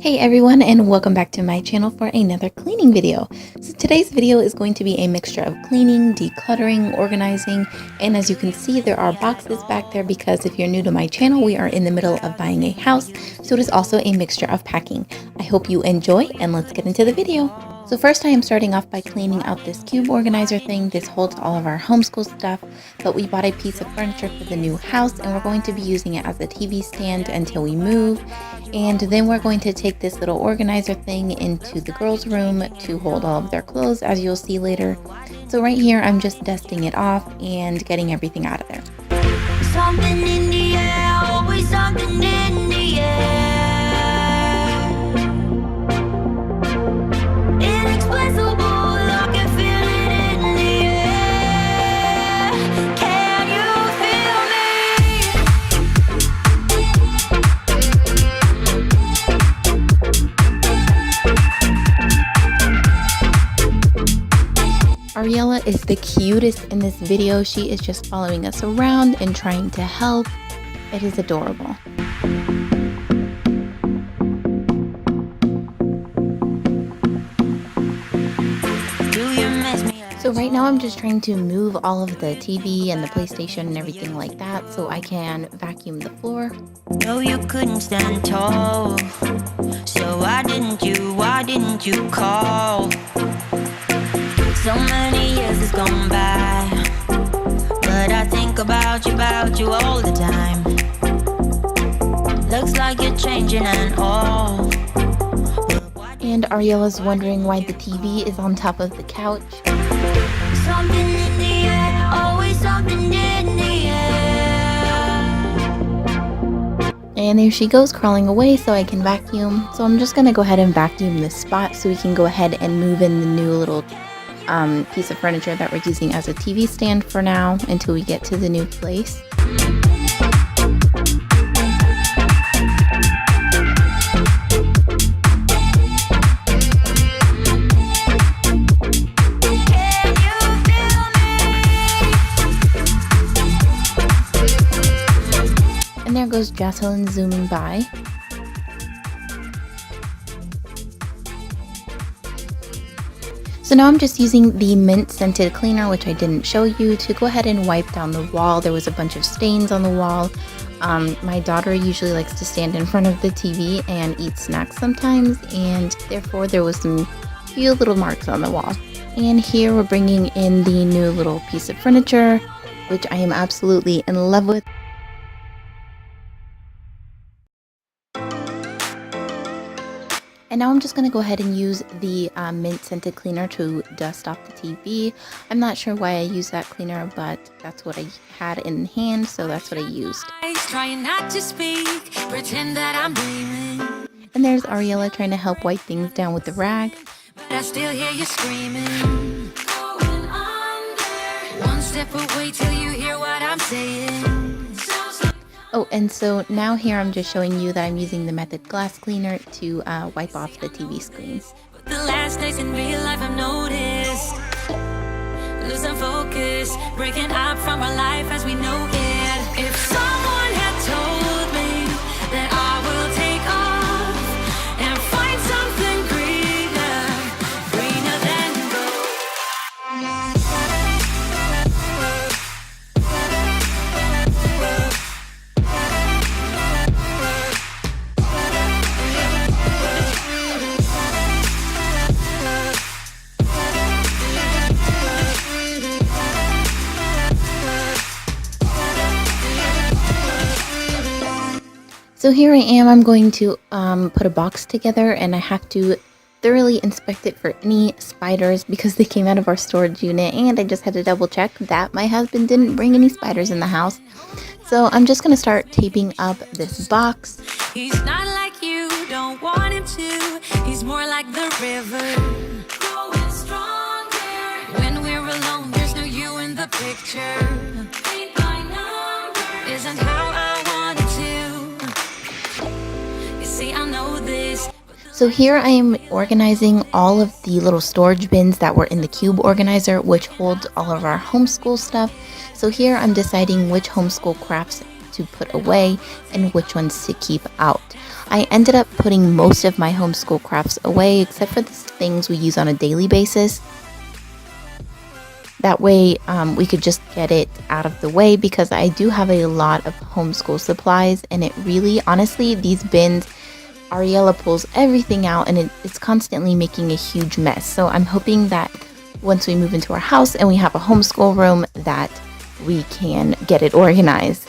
Hey everyone, and welcome back to my channel for another cleaning video. So today's video is going to be a mixture of cleaning, decluttering, organizing, and as you can see there are boxes back there because if you're new to my channel, we are in the middle of buying a house, so it is also a mixture of packing. I hope you enjoy, and let's get into the video. So first I am starting off by cleaning out this cube organizer thing. This holds all of our homeschool stuff, but we bought a piece of furniture for the new house and we're going to be using it as a TV stand until we move. And then we're going to take this little organizer thing into the girls' room to hold all of their clothes, as you'll see later. So right here I'm just dusting it off and getting everything out of there. Something in the air, always something in the air. Inexplicable, I can feel it in the air. Can you feel me? Ariella is the cutest in this video. She is just following us around and trying to help. It is adorable. So right now I'm just trying to move all of the TV and the PlayStation and everything like that so I can vacuum the floor. No, you couldn't stand tall. So why didn't you call? So many years has gone by, but I think about you all the time. Looks like you're changing and all. And Ariella's wondering why the TV is on top of the couch. Something in the air, always something in the air. And there she goes crawling away so I can vacuum. So I'm just gonna go ahead and vacuum this spot so we can go ahead and move in the new little piece of furniture that we're using as a TV stand for now until we get to the new place. And there goes Jocelyn zooming by. So now I'm just using the mint scented cleaner, which I didn't show you, to go ahead and wipe down the wall. There was a bunch of stains on the wall. My daughter usually likes to stand in front of the TV and eat snacks sometimes, and therefore there was some few little marks on the wall. And here we're bringing in the new little piece of furniture, which I am absolutely in love with. And now I'm just going to go ahead and use the mint scented cleaner to dust off the TV. I'm not sure why I use that cleaner, but that's what I had in hand, so that's what I used. Trying not to speak, pretend that I'm dreaming. And there's Ariella trying to help wipe things down with the rag. But I still hear you screaming. Going under. One step away till you hear what I'm saying. Oh, and so now here I'm just showing you that I'm using the Method glass cleaner to wipe off the TV screens. But the last days in real life I've noticed, losing focus, breaking up from our life as we know it. If someone had told me that I will take off and find something greener, greener than gold. So here I am, I'm going to put a box together, and I have to thoroughly inspect it for any spiders because they came out of our storage unit, and I just had to double check that my husband didn't bring any spiders in the house. So I'm just going to start taping up this box. He's not like you, don't want him to. He's more like the river, growing stronger. When we're alone, there's no you in the picture. Ain't my number, isn't how I want it to. You see, I know this. So here I am organizing all of the little storage bins that were in the cube organizer, which holds all of our homeschool stuff. So here I'm deciding which homeschool crafts to put away and which ones to keep out. I ended up putting most of my homeschool crafts away except for the things we use on a daily basis. That way we could just get it out of the way, because I do have a lot of homeschool supplies, and it really, honestly, these bins, Ariella pulls everything out and it's constantly making a huge mess. So I'm hoping that once we move into our house and we have a homeschool room, that we can get it organized.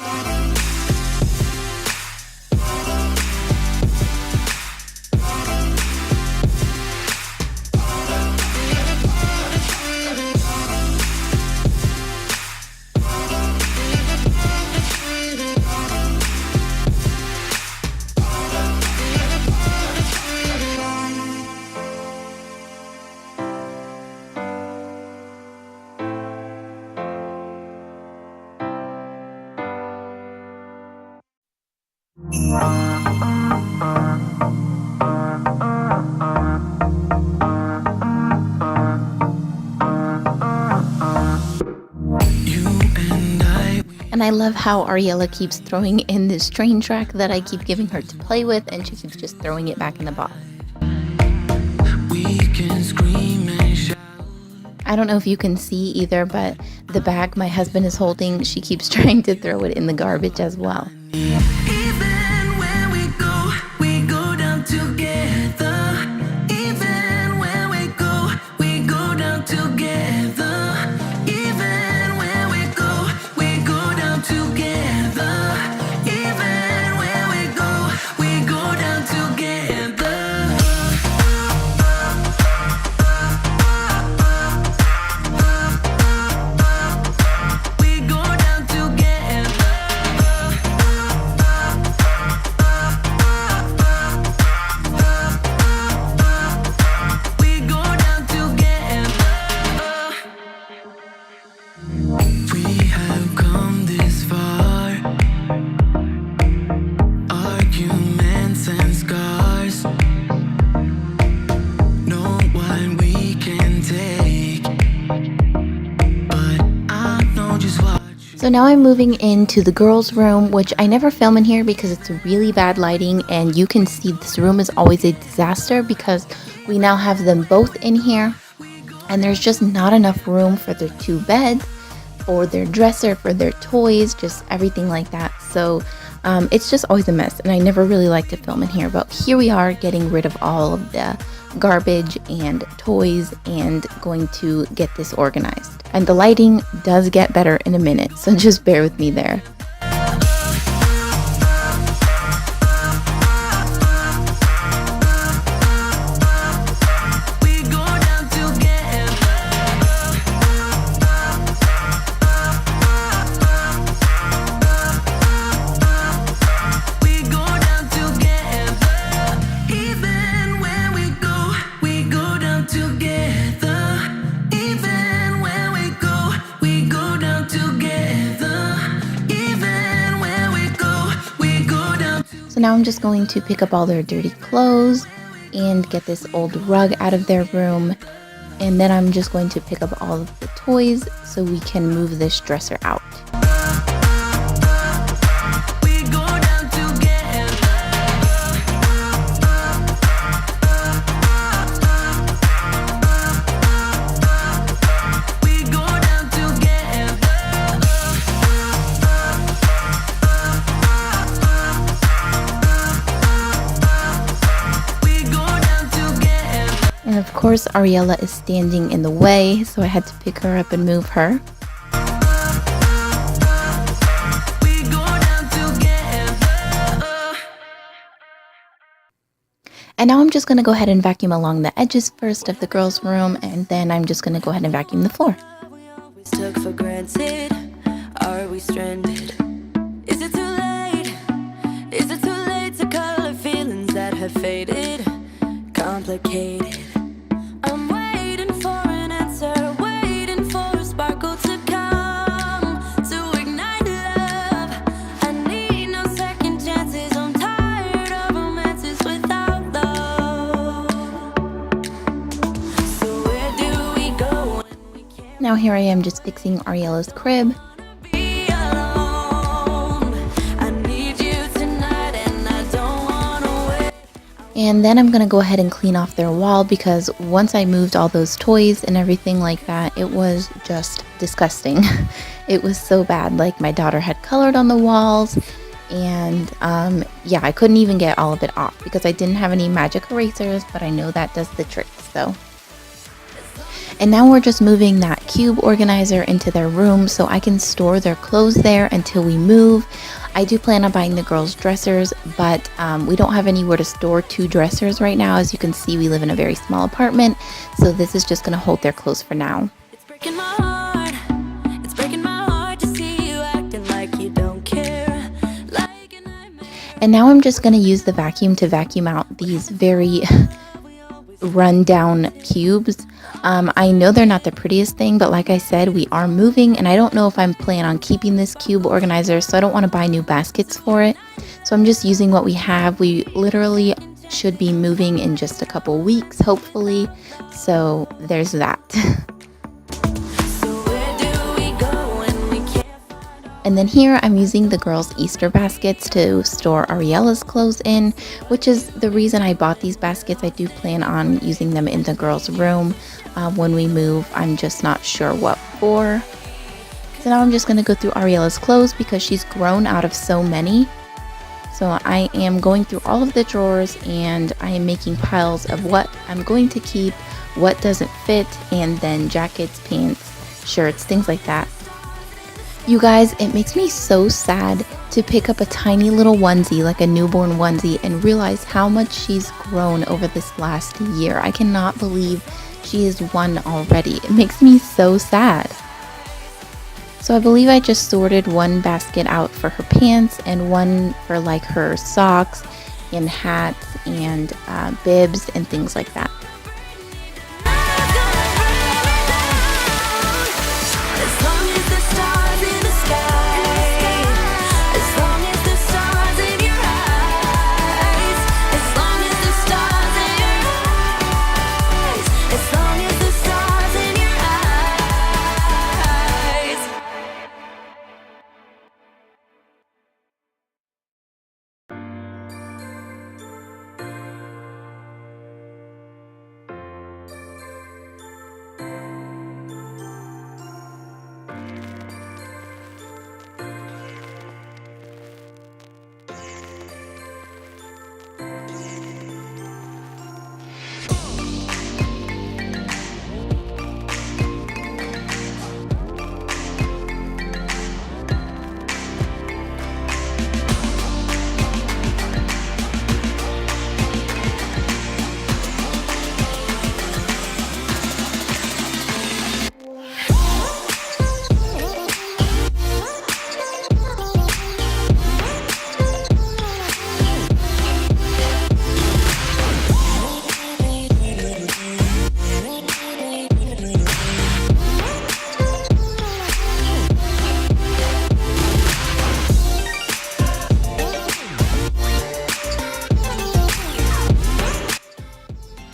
And I love how Ariella keeps throwing in this train track that I keep giving her to play with, and she keeps just throwing it back in the box. I don't know if you can see either, but the bag my husband is holding, she keeps trying to throw it in the garbage as well. So now I'm moving into the girls' room, which I never film in here because it's really bad lighting, and you can see this room is always a disaster because we now have them both in here, and there's just not enough room for their two beds, for their dresser, for their toys, just everything like that. So it's just always a mess, and I never really like to film in here, but here we are getting rid of all of the garbage and toys and going to get this organized. And the lighting does get better in a minute, so just bear with me there. So now I'm just going to pick up all their dirty clothes and get this old rug out of their room. And then I'm just going to pick up all of the toys so we can move this dresser out. And of course, Ariella is standing in the way, so I had to pick her up and move her. And now I'm just going to go ahead and vacuum along the edges first of the girls' room, and then I'm just going to go ahead and vacuum the floor. Took for granted, are we stranded? Is it too late? Is it too late to color feelings that have faded? Complicated. I'm waiting for an answer, waiting for a sparkle to come to ignite love. I need no second chances. I'm tired of romances without love. So where do we go when we can't Now here I am just fixing Ariella's crib. be alone? I And then I'm going to go ahead and clean off their wall, because once I moved all those toys and everything like that, it was just disgusting. It was so bad. Like, my daughter had colored on the walls, and yeah, I couldn't even get all of it off because I didn't have any magic erasers, but I know that does the trick. So, and now we're just moving that cube organizer into their room so I can store their clothes there until we move. I do plan on buying the girls' dressers, but we don't have anywhere to store 2 dressers right now. As you can see, we live in a very small apartment, so this is just going to hold their clothes for now. It's breaking my heart. It's breaking my heart to see you acting like you don't care. Like a nightmare. And now I'm just going to use the vacuum to vacuum out these very run down cubes. I know they're not the prettiest thing, but like I said, we are moving, and I don't know if I'm planning on keeping this cube organizer, so I don't want to buy new baskets for it. So I'm just using what we have. We literally should be moving in just a couple weeks, hopefully. So there's that. And then here I'm using the girls' Easter baskets to store Ariella's clothes in, which is the reason I bought these baskets. I do plan on using them in the girls' room when we move. I'm just not sure what for. So now I'm just going to go through Ariella's clothes because she's grown out of so many. So I am going through all of the drawers, and I am making piles of what I'm going to keep, what doesn't fit, and then jackets, pants, shirts, things like that. You guys, it makes me so sad to pick up a tiny little onesie, like a newborn onesie, and realize how much she's grown over this last year. I cannot believe she is 1 already. It makes me so sad. So I believe I just sorted 1 basket out for her pants and 1 for like her socks and hats and bibs and things like that.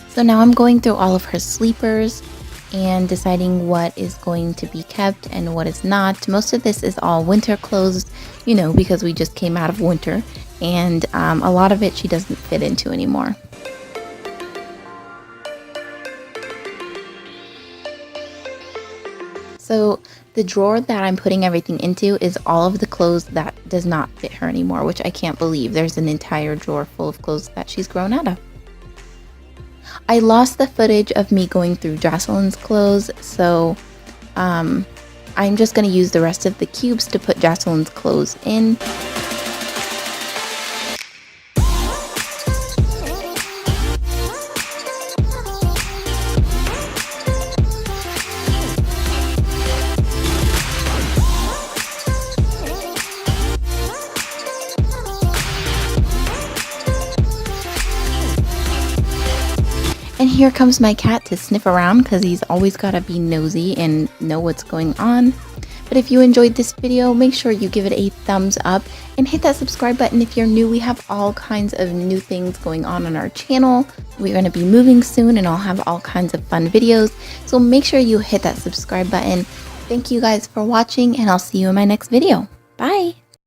So now I'm going through all of her sleepers and deciding what is going to be kept and what is not. Most of this is all winter clothes, you know, because we just came out of winter, and a lot of it she doesn't fit into anymore. So the drawer that I'm putting everything into is all of the clothes that does not fit her anymore, which I can't believe. There's an entire drawer full of clothes that she's grown out of. I lost the footage of me going through Jocelyn's clothes, so I'm just going to use the rest of the cubes to put Jocelyn's clothes in. And here comes my cat to sniff around because he's always got to be nosy and know what's going on. But if you enjoyed this video, make sure you give it a thumbs up and hit that subscribe button if you're new. We have all kinds of new things going on our channel. We're going to be moving soon and I'll have all kinds of fun videos. So make sure you hit that subscribe button. Thank you guys for watching, and I'll see you in my next video. Bye!